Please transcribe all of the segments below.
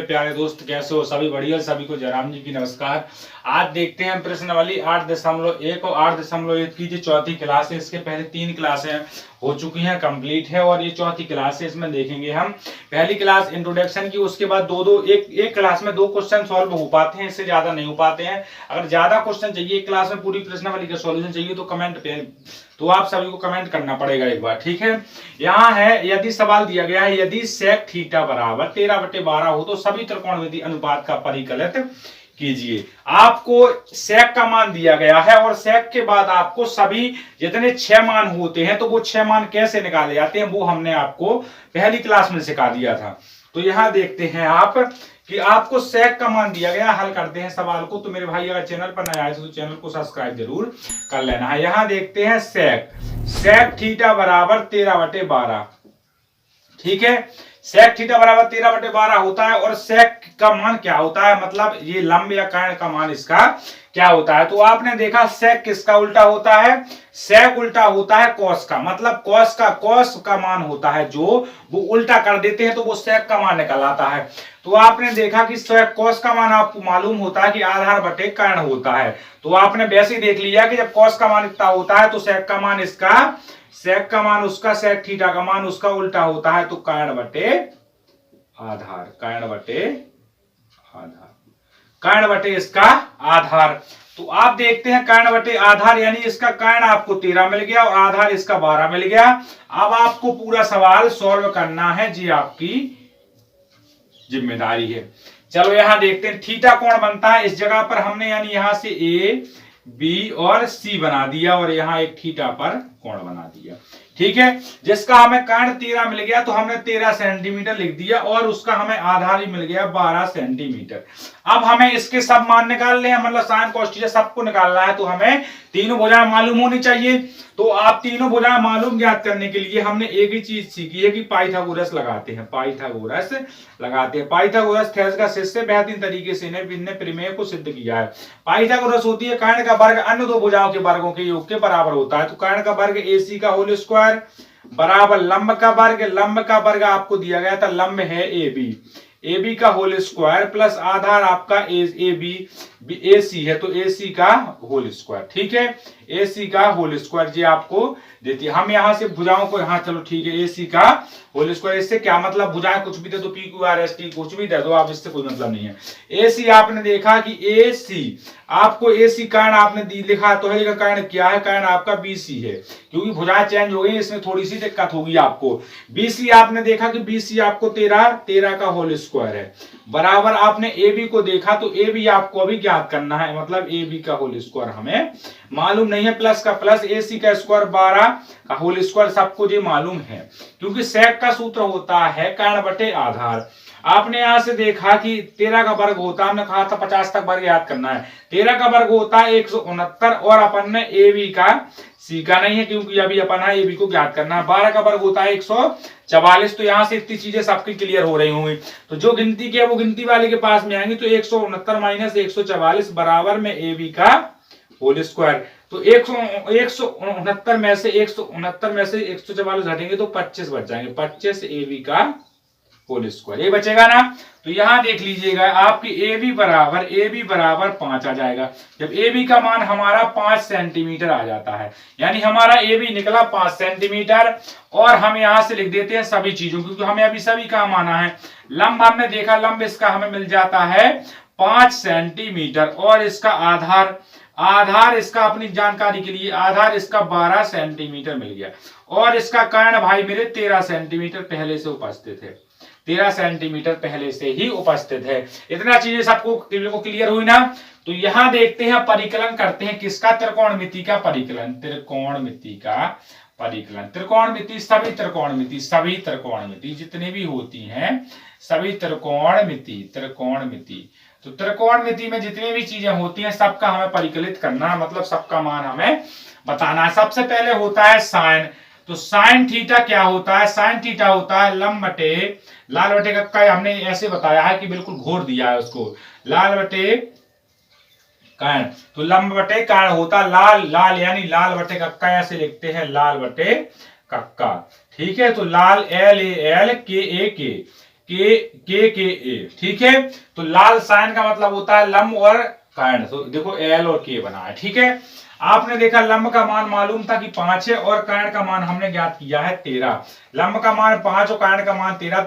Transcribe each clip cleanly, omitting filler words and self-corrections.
मेरे प्यारे दोस्त, कैसे हो? सभी बढ़िया। सभी को जयराम जी की नमस्कार। आज देखते हैं प्रश्नावली 8.1 और 8.1 की जो चौथी क्लास है, इसके पहले 3 क्लासें हो चुकी हैं, कंप्लीट है, और ये चौथी क्लास है। इसमें देखेंगे हम पहली क्लास इंट्रोडक्शन की, उसके बाद एक क्लास में 2 क्वेश्चन सॉल्व हो पाते हैं, इससे ज्यादा नहीं हो पाते हैं। अगर ज्यादा क्वेश्चन चाहिए एक क्लास में, पूरी प्रश्नावली का सॉल्यूशन चाहिए तो कमेंट पे, तो आप सभी को कमेंट करना पड़ेगा एक बार, ठीक है। यहाँ है, यदि सवाल दिया गया है, यदि सेक थीटा बराबर 13/12 हो तो सभी त्रिकोणमितीय अनुपात का परिकलित कीजिए। आपको सेक का मान दिया गया है और सेक के बाद आपको सभी जितने 6 मान होते हैं तो वो 6 मान कैसे निकाले जाते हैं वो हमने आपको पहली क्लास में सिखा दिया था। तो यहां देखते हैं आप कि आपको सेक का मान दिया गया, हल करते हैं सवाल को। तो मेरे भाई अगर चैनल पर नया आए तो चैनल को सब्सक्राइब जरूर कर लेना है। यहां देखते हैं सेक थीटा बराबर 13/12, ठीक है। सेक थीटा बराबर 13/12 होता है और सेक का मान क्या होता है, मतलब ये लंब या कर्ण का मान इसका क्या होता है। तो आपने देखा सेक किसका उल्टा होता है, सेक उल्टा होता है कॉस का, मतलब कॉस का मान होता है जो वो उल्टा कर देते हैं तो वो सेक का मान निकल आता है। तो आपने देखा कि सेक कॉस का मान आपको मालूम होता है कि आधार बटे कर्ण होता है। तो आपने वैसे ही देख लिया कि जब कॉस का मान इतना होता है तो सेक का मान इसका, सेक का मान उसका, सेक थीटा का मान उसका उल्टा होता है। तो कर्ण बटे आधार, कर्ण बटे आधार, कर्ण बटे इसका आधार। तो आप देखते हैं कर्ण बटे आधार, यानी इसका कर्ण आपको 13 मिल गया और आधार इसका 12 मिल गया। अब आपको पूरा सवाल सॉल्व करना है, जी आपकी जिम्मेदारी है। चलो यहां देखते हैं थीटा कौन बनता है। इस जगह पर हमने यानी यहां से ए बी और सी बना दिया और यहां एक थीटा पर कोण बना दिया, ठीक है। जिसका हमें कर्ण 13 मिल गया तो हमने 13 सेंटीमीटर लिख दिया और उसका हमें आधार ही मिल गया 12 सेंटीमीटर। अब हमें इसके सब मान निकालने हैं, मतलब साइन कॉस थीटा सबको निकालना है। तो हमें तीनों भुजाएं मालूम होनी चाहिए। तो आप तीनों भुजाएं मालूम ज्ञात करने के लिए हमने एक ही चीज सीखी है कि पाइथागोरस लगाते हैं, पाइथागोरस लगाते हैं। पाइथागोरस थेरस का शिष्य बेहतरीन तरीके से इन्हें प्रमेय को सिद्ध किया है। पाइथागोरस होती है कर्ण का वर्ग अन्य दो भुजाओं के वर्गों के योग के बराबर होता है। तो कर्ण का वर्ग AC का होल स्क्वायर बराबर लंब का वर्ग, लंब का वर्ग आपको दिया गया था, लंब है AB का होल स्क्वायर प्लस आधार आपका AC है तो AC का होल स्क्वायर, ठीक है। AC का होल स्क्वायर जी आपको देती है। हम यहां से भुजाओं को, हाँ चलो ठीक है, AC का होल स्क्वायर। इससे क्या मतलब, भुजाएं कुछ भी दे दो, PQRST कुछ भी दे दो आप, इससे कोई मतलब नहीं है। AC आपने देखा कि AC आपको AC कर्ण आपने लिखा तो है, कर्ण क्या है, कर्ण आपका BC है, क्योंकि भुजाएं चेंज हो गई इसमें थोड़ी सी दिक्कत होगी आपको। BC आपने देखा कि BC आपको 13 का होल स्क्वायर है, बराबर आपने AB को देखा तो AB आपको अभी ज्ञात करना है, मतलब AB का होल स्क्वायर हमें मालूम नहीं है, प्लस का प्लस AC का स्क्वायर 12 का होल स्क्वायर सबको ये मालूम है, क्योंकि सेक का सूत्र होता है कर्ण बटे आधार। आपने यहां से देखा कि 13 का वर्ग होता है, हमने कहा था 50 तक वर्ग याद करना है। 13 का वर्ग होता है 169 और अपन ने AB का C का नहीं है क्योंकि अभी अपन है AB को ज्ञात करना है। 12 का वर्ग होता है 144। तो यहां से इतनी चीजें सबकी क्लियर हो रही होंगी। तो जो गिनती की है वो गिनती वाले के पास में आएंगी। तो 169 माइनस 144 बराबर में AB का होल स्क्वायर। तो 169 में से 144 घटेंगे तो 25 बच जाएंगे, 25 AB का होल स्क्वायर, ये बचेगा ना। तो यहां देख लीजिएगा आपकी AB बराबर 5 आ जाएगा। जब AB का मान हमारा 5 सेंटीमीटर आ जाता है, यानी हमारा AB निकला 5 सेंटीमीटर। और हम यहां से लिख देते हैं सभी चीजों, क्योंकि हमें अभी सभी का माना है। लंब हमने देखा, लंब इसका हमें मिल जाता है 5 सेंटीमीटर और इसका आधार इसका अपनी जानकारी के लिए आधार इसका 12 सेंटीमीटर मिल गया। और इसका कर्ण भाई मेरे 13 सेंटीमीटर पहले से उपस्थित है, 13 सेंटीमीटर पहले से ही उपस्थित है। इतना चीजें सबको क्लियर हुई ना। तो यहां देखते हैं परिकलन करते हैं किसका, त्रिकोणमिति का परिकलन, त्रिकोणमिति का परिकलन। त्रिकोणमिति सभी त्रिकोणमिति जितनी भी होती हैं, सभी त्रिकोणमिति। तो त्रिकोणमिति में जितनी भी चीजें होती हैं सबका हमें परिकलित करना है, मतलब सबका मान हमें बताना है। सबसे पहले होता है साइन। तो साइन थीटा क्या होता है, साइन थीटा होता है लंब बटे लाल बटे कक्का। हमने ऐसे बताया है कि बिल्कुल घोर दिया है उसको, लाल बटे कर्ण। तो लंब बटे कर्ण होता लाल यानी लाल बटे कक्का, ऐसे लिखते हैं लाल बटे कक्का, ठीक है। तो लाल LAL KA के ए। ठीक है, तो लाल साइन का मतलब होता है लंब और कर्ण। तो देखो एल और के बना है। ठीक है, आपने देखा लंब का मान मालूम था कि 5 है और कर्ण का मान हमने ज्ञात किया है 13। लंब का मान 5 और कर्ण का मान 13,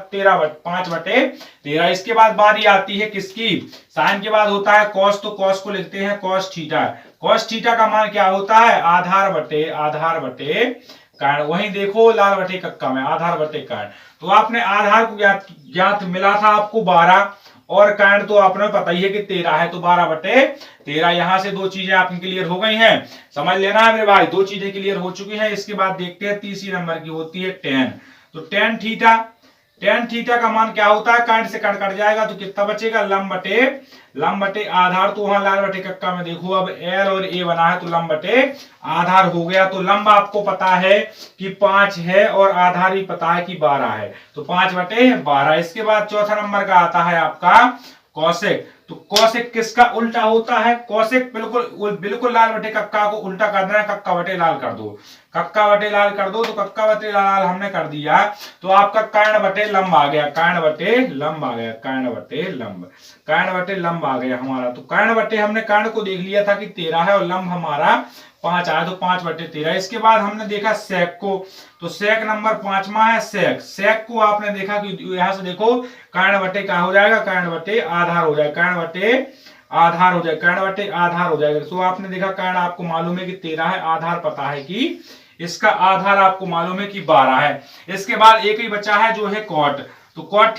5/13। इसके बाद बारी आती है किसकी, साइन के बाद होता है कॉस। तो कॉस को लिखते हैं कॉस थीटा। कॉस थीटा का मान क्या होता है, आधार बटे कर्ण। वहीं देखो लाल बटे कक्का में आधार बटे कर्ण। तो आपने आधार को ज्ञात मिला था आपको 12 और कर्ण तो आपने पता ही है कि 13 है, तो 12/13। यहां से दो चीजें आपकी क्लियर हो गई हैं, समझ लेना है मेरे भाई, दो चीजें क्लियर हो चुकी हैं। इसके बाद देखते हैं तीसरी नंबर की होती है tan। तो tan थीटा का मान क्या होता है, कर्ण से कर्ण कट जाएगा तो कितना बचेगा, लंब बटे आधार। तो वहां लाल बटे कक्का में देखो अब एल और ए बना है तो लंब बटे आधार हो गया। तो लंब आपको पता है कि 5 है और आधार भी पता है कि 12 है, तो 5/12। इसके बाद चौथा नंबर का आता है आपका कौशिक। तो कौशिक किसका उल्टा होता है, कौशिक बिल्कुल लाल बटे कक्का को उल्टा कर देना, कक्का बटे लाल कर दो, कक्का बटे लाल कर दो। तो कक्का बटे लाल हमने कर दिया तो आपका कर्ण बटे लंब आ गया, कर्ण बटे लंब आ गया हमारा। तो कर्ण बटे हमने कर्ण को देख लिया था कि 13 है और लंब हमारा 5 आया, तो 5/13। इसके बाद हमने देखा सेक को। तो सेक नंबर 5वां है सेक को आपने देखा कि यहां से देखो कर्ण बटे क्या हो जाएगा, कर्ण बटे आधार हो जाएगा, कर्ण बटे आधार हो जाएगा। तो आपने देखा कर्ण आपको मालूम है कि 13 है, आधार पता है कि इसका आधार आपको मालूम है कि 12 है। इसके बाद एक ही बचा है जो है कॉट। तो कॉट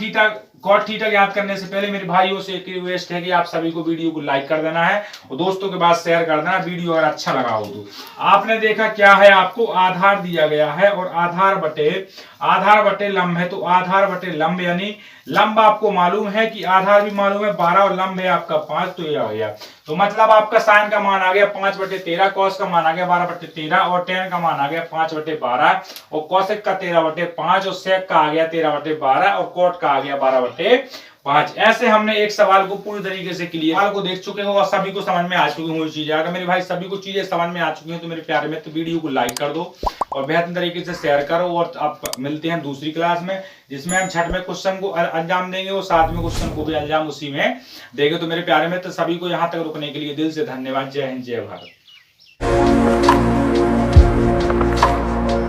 थीटा याद करने से पहले मेरे भाइयों से एक रिक्वेस्ट है कि आप सभी को वीडियो को लाइक कर देना है और दोस्तों के पास शेयर कर देना वीडियो अगर अच्छा लगा हो तो। आपने देखा क्या है, आपको आधार दिया गया है और आधार बटे लंब है। तो आधार बटे लंब यानी लंब आपको मालूम है कि आधार भी मालूम है 12 और लंब है आपका 5, तो यह हो गया। तो मतलब आपका साइन का मान आ गया 5/13, कॉस का मान आ गया 12/13 और tan का मान आ गया 5/12 और कौशिक का 13/5 और सेक का आ गया 13/12 और कॉट का आ गया 12/5। ऐसे हमने एक सवाल को पूरी तरीके से क्लियर को देख चुके हो और सभी को समझ में आ चुकी हुई चीजें। अगर मेरे भाई सभी को चीजें समझ में आ चुकी हैं तो मेरे प्यारे में तो वीडियो को लाइक कर दो और बेहतर तरीके से शेयर करो। और अब मिलते हैं दूसरी क्लास में जिसमें हम 6वें क्वेश्चन को अंजाम देंगे और 7वें क्वेश्चन को भी अंजाम उसी में देंगे। तो मेरे प्यारे में तो सभी को यहाँ तक रुकने के लिए दिल से धन्यवाद। जय हिंद, जय भारत।